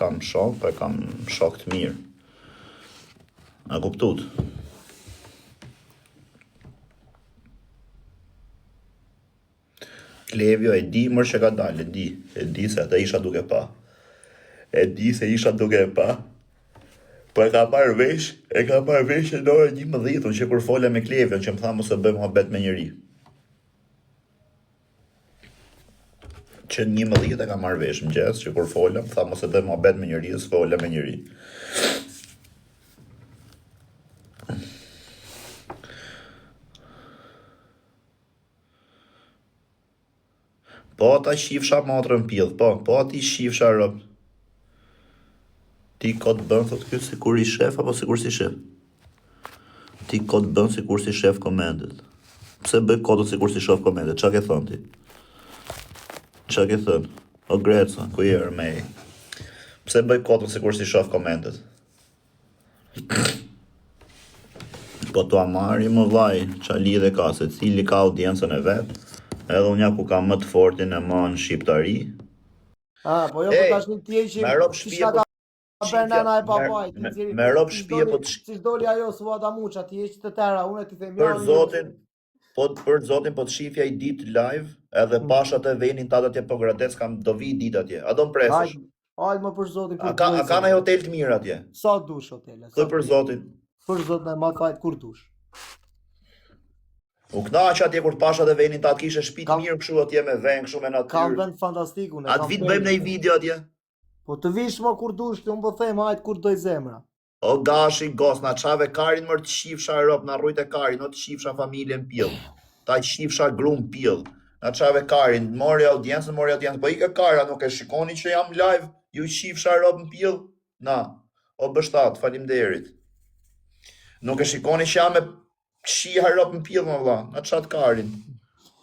kam shok, po e kam shok të mirë. A kuptut? Klevjo e di mërë që ka dalë, e di se ata isha duke pa. E di se isha duke pa. Po e ka marrë vesh e në orën 11 që kur fola me Klevjon që më tha mos e bëj muhabet me njëri. Që në 11 e ka marrë vesh mëngjes që kur fola më tha mos e bëj muhabet me njëri, s'fola me njëri. Po ata shifsha matrën pjellë, po ati shifsha rëp. Ti ka të bën, thot kjo, si kur i shef, apo si kur si shef? Ti ka të bën si kur si shef komendet. Pse bëj kodët si kur si shef komendet? Qa ke thënë ti? Qa ke thënë? O Greca, ku je rëmej? Pse bëj kodët si kur si shef komendet? Po të amari më vaj, qa lidhe ka, se cili ka audiencën e vetë, edhe unë ku ka më të fortin e më në shqiptari. Po jo, po tash një tje që... Me rob shpije po të si doli ajo Suada Muça, ti je të tëra, unë ti them për zotin po të shifja i ditë live, edhe pashat e venin ata atje po grates kam do vi ditë atje. A do mpresësh? Hajde më për zotin kur. A kanë ai hotel të mirë atje? Sa dush hotele? Thoj për zotin. Për zotin e ma fajt kur dush. U knaq atje kur pashat e venin ta kishe shtëpi të mirë kështu atje me vend kështu me natyrë. Kam vend fantastik unë. A të vit bëjmë një video atje? Po të vish më kur dush, unë po them hajt kur doj zemra. O gashi gos, na çave karin mër të shifsha Europë, na rrujt e karin, o të shifsha familjen pjell. Ta shifsha grum pjell. Na çave karin, mori audiencën, po i ka kara, nuk e shikoni që jam live, ju shifsha Europë në pjell? Na, o bështat, faleminderit. Nuk e shikoni që jam me shiha Europë në pjell, më vlla, na çat karin.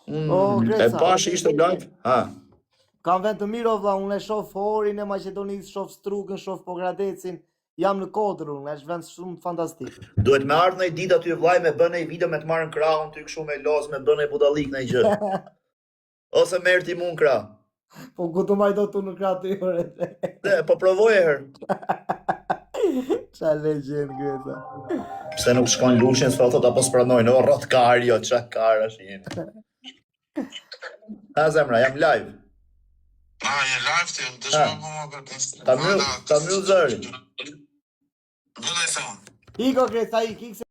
E pash ishte live? Ha. Kam vend të mirë, vlla, unë e shoh Forin e Maqedonisë, shoh Strugën, shoh Pogradecin. Jam në Kodër unë, është vend shumë fantastik. Duhet me ardhë në i ditë aty vllai me bën një video me të marrën krahun, ty kështu me loz, me bën një budallik në i gjë. Ose merr ti mun krah. Po ku të maj do të në krah të jore? Po provoj e herë. Qa legjend, Greta. Pse nuk shkon lushin, s'fa thot apo s'pranojnë, o rrot kari, o qa kara shenë. Ha zemra, jam live. Je live ti, dëshmo po më për ta mbyll zërin. Iko Greta, ik.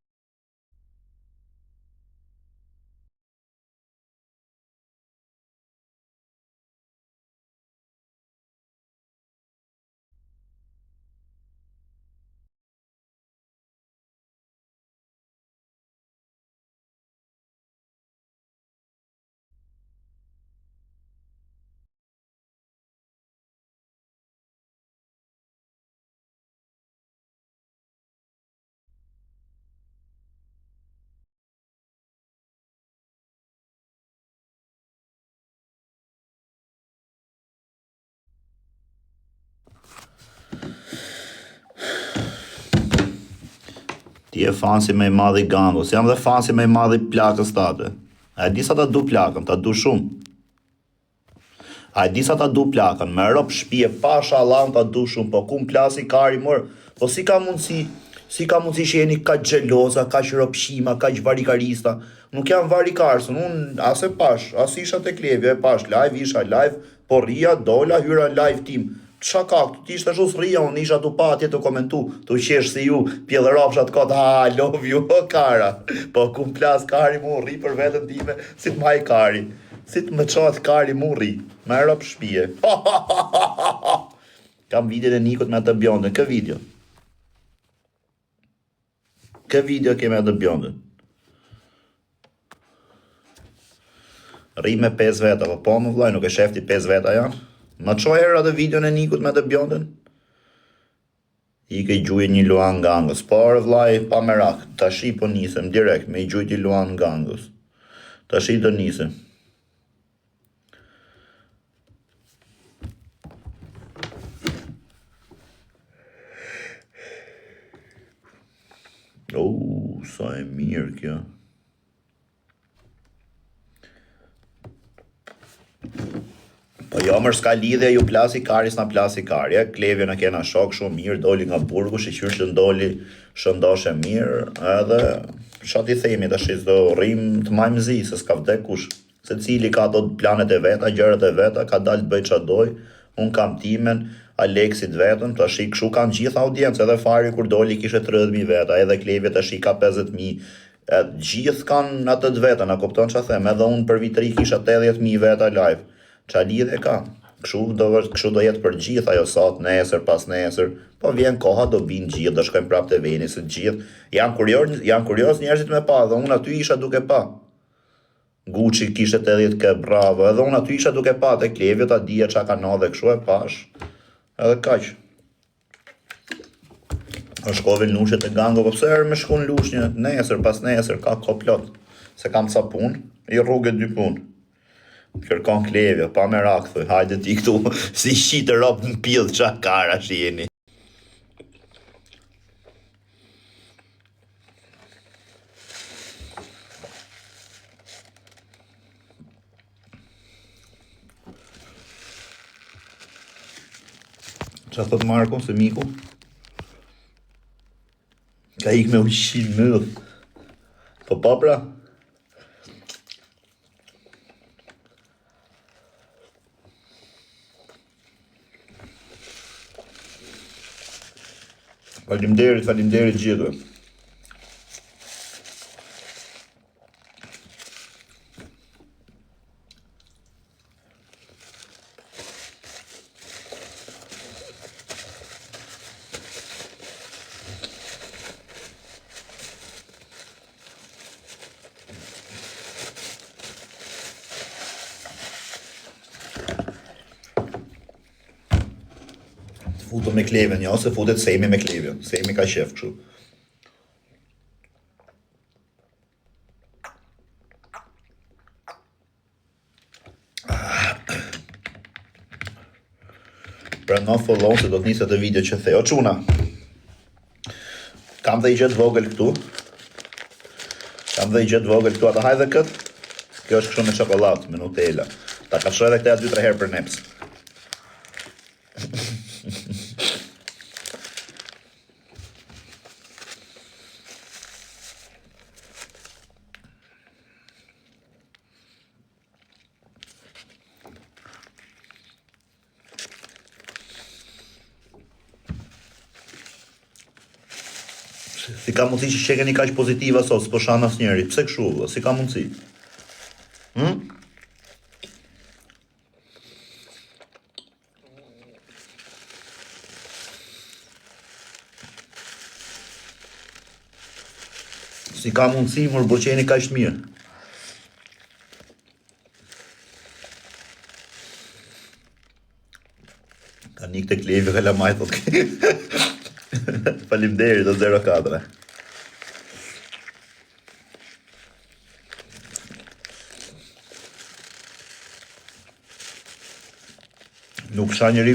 Ti e fansi me i madhi Gangos, jam dhe fansi me i madhi plakës tate. A e di sa ta du plakën, ta du shumë. A e di sa ta du plakën, me rop shpije pa shalan ta du shumë, po ku plasi kari mërë, po si ka mundësi që jeni ka gjeloza, ka që ropshima, ka që varikarista. Nuk jam varikarësën, unë as e pash, as isha të Klevjo, e pash live, isha live, po rria, dola, hyra live tim. Qa ka, ti ishte shus rria, unë isha tu pa atje të komentu, tu qesh si ju, pjellërapshat kota, love you, o kara. Po ku plas kari mu rri për vetën time, si të maj kari. Si të më qatë kari mu rri, me rop shpije. Kam video e Nikot me atë bjondën, kë video? Kë video keme atë bjondën? Rri me 5 veta, po më vlaj, nuk e shefti 5 veta janë? Ma qoj herë atë video në Nikut me të bjondën? I ke gjuje një Luan Gangos. Por vlaj, pa merak, tashi po nisem direkt me i gjujti Luan Gangos. Tashi të nisem. Sa e mirë kjo. Po ja Jo, mërë s'ka lidhja, ju plasi kari, s'na plasi kari. Klevje në kena shok shumë mirë, doli nga burgu, shiqyr që ndoli shëndoshe mirë, edhe qa ti themi të shizdo rrim të majmëzi, se s'ka vdek kush. Se cili ka ato planet e veta, gjërat e veta, ka dalë të bëj qa doj, unë kam timen, Aleksit vetën, të shi këshu kanë gjithë audiencë, edhe Fari kur doli kishe 30.000 veta, edhe Klevje të shi ka 50.000, gjithë kanë atë të veta, na kupton që them, edhe unë për vitri kisha 80.000 veta live, qa lidhe ka, këshu do jetë për gjithë, ajo sot, nesër, pas nesër, po vjen koha do binë gjithë, do shkojmë prapë të veni, se gjithë, janë kurios njerëzit me pa, dhe unë aty isha duke pa. Gucci kishe 80k, bravo, edhe unë aty isha duke pa, te Klevje ta dija qa ka na dhe këshu e pash, edhe kaq. O shkove në lushet e gango, po pse me shku në lushnjë, nesër, pas nesër, ka plot, se kam ca pun, i rrugët 2 pun. Kërkon Klevje, pa me rak, thoj, hajde ti këtu, si shite ropë në pillë, qa kara që jeni. Qa thot Marko, se miku? Ka ik me ushqim mëll. Po pra? Faleminderit gjithë. Futu me Klevjen, jo, se futet Semi me Klevjen. Semi ka shef kështu. Pra no follow se do të niset e video që the. O çuna. Kam dhe i gjetë vogël këtu. Ata hajde këtë. Kjo është kështu me çokoladë, me Nutella. Ta ka shoj edhe këta 2-3 herë për neps. Si ka mundësi që shekeni kaq pozitiva sot, s'po shan asnjëri. Pse kështu vëlla? Si ka mundësi? Si ka mundësi, mor boqeni kaq mirë. Ka nik të Klevje kalamaj thot. Faleminderit o 04. Nuk sha njëri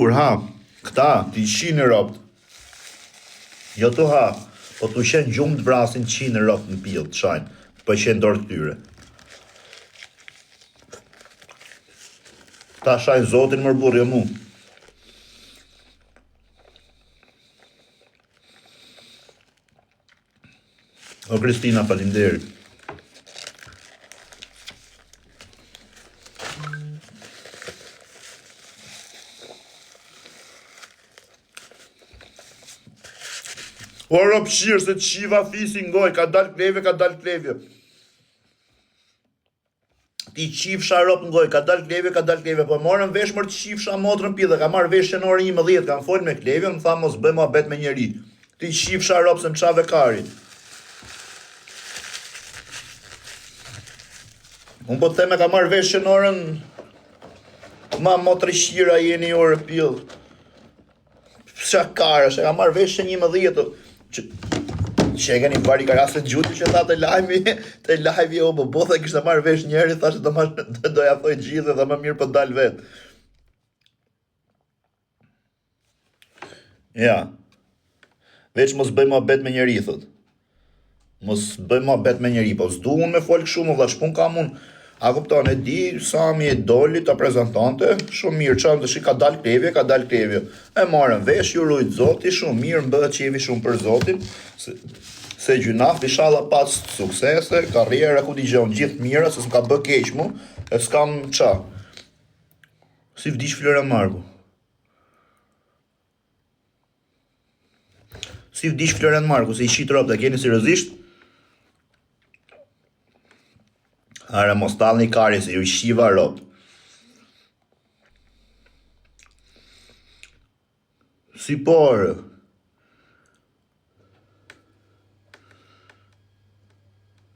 kur ha. Këta, ti qinë ropt. Jo të ha, po të shenë gjumë të vrasin qinë ropt në pillë të shajnë. Po shenë dorë këtyre. Ta shajnë zotin mërë burë, jo mu. O Kristina, faleminderit. O ropshirë se të shiva fisi ngoj, ka dal Klevje. Ti qifsha rop ngoj, ka dal Klevje, po morën vesh mërë të qifsha motrën pidhe, ka marrë vesh qenore 11, kam folë me Klevje, më tha mos bëj mohabet me njeri. Ti qifsha rop se më qave kari. Unë po të theme ka marrë vesh qenorën, ma motrë shira jeni orë pidhe. Qa kara, që ka marrë vesh 11, që e keni pari ka rasë gjuti që tha të lajmi o bo dhe kishtë marrë vesh njeri, tha që doja thoj gjithë dhe më mirë për dal vetë. Ja, veç mos bëj mohabet me njeri, thot. Mos bëj mohabet me njeri, po s'du unë me fol kështu, më vlla, ç'pun kam unë. A kupton, e di, Sami e doli ta prezantante, shumë mirë, çam tash ka dal klevje. E marrën vesh, ju rujt Zoti, shumë mirë, mbëhet qevi shumë për Zotin, se gjynaf, inshallah pas suksese, karriera ku digjon, gjithë mira, se s'm ka bë keq mu, e s'kam qa. Si vdish Florian Marku. Si vdish Florian Marku, se i shit rob, ta keni seriozisht? Are mos tallni kari se ju shiva rob. Si por.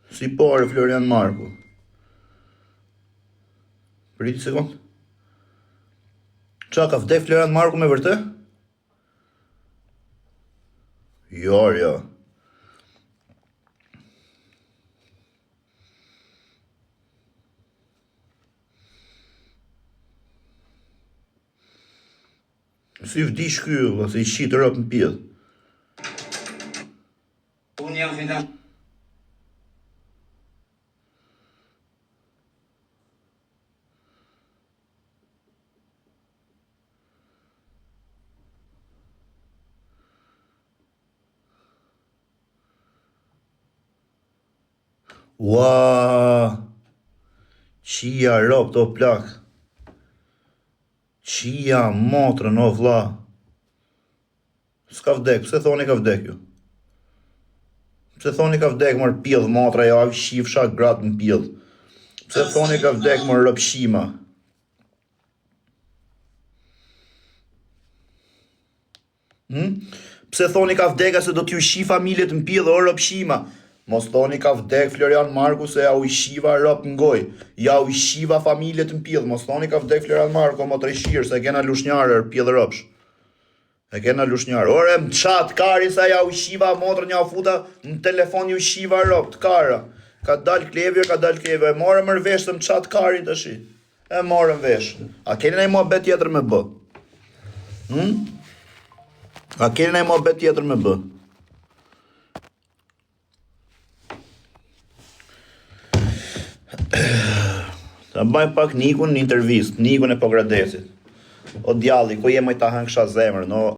Si por Florian Marku. Priti sekund. Qa ka vdek Florian Marku me vërtet? Jo. Si vdish ky, se i shit rop në pjell. Unë jam fitan. Ua, qia rop të plak. Qia motrën o vlla. S'ka vdek, pse thoni ka vdek ju? Pse thoni ka vdek mër pjell motra, ja shifsha gratë në pjell. Pse thoni ka vdek mër rëpshima? Pse thoni ka vdek se do t'ju shi familjet në pjell o rëpshima? Mos thoni ka vdek Florian Marku se ja u i shiva rëp në goj. Ja u i shiva familjet në pjell. Mos thoni ka vdek Florian Marku, mo të rishirë, se kena lushnjarë pjell rëpsh. E kena lushnjarë. Ore më qatë kari sa ja u i shiva motrë një futa në telefon ju shiva rëp të kara. Ka dal klevje. E morëm mërvesh të më qatë kari të shi. E morëm vesh. A keni nej muhabet tjetër me bë? A keni nej muhabet tjetër me bë? Ta baj pak Nikun në intervist, Nikun e Pogradesit. O djalli, ku je moj ta hëngsha zemrën, o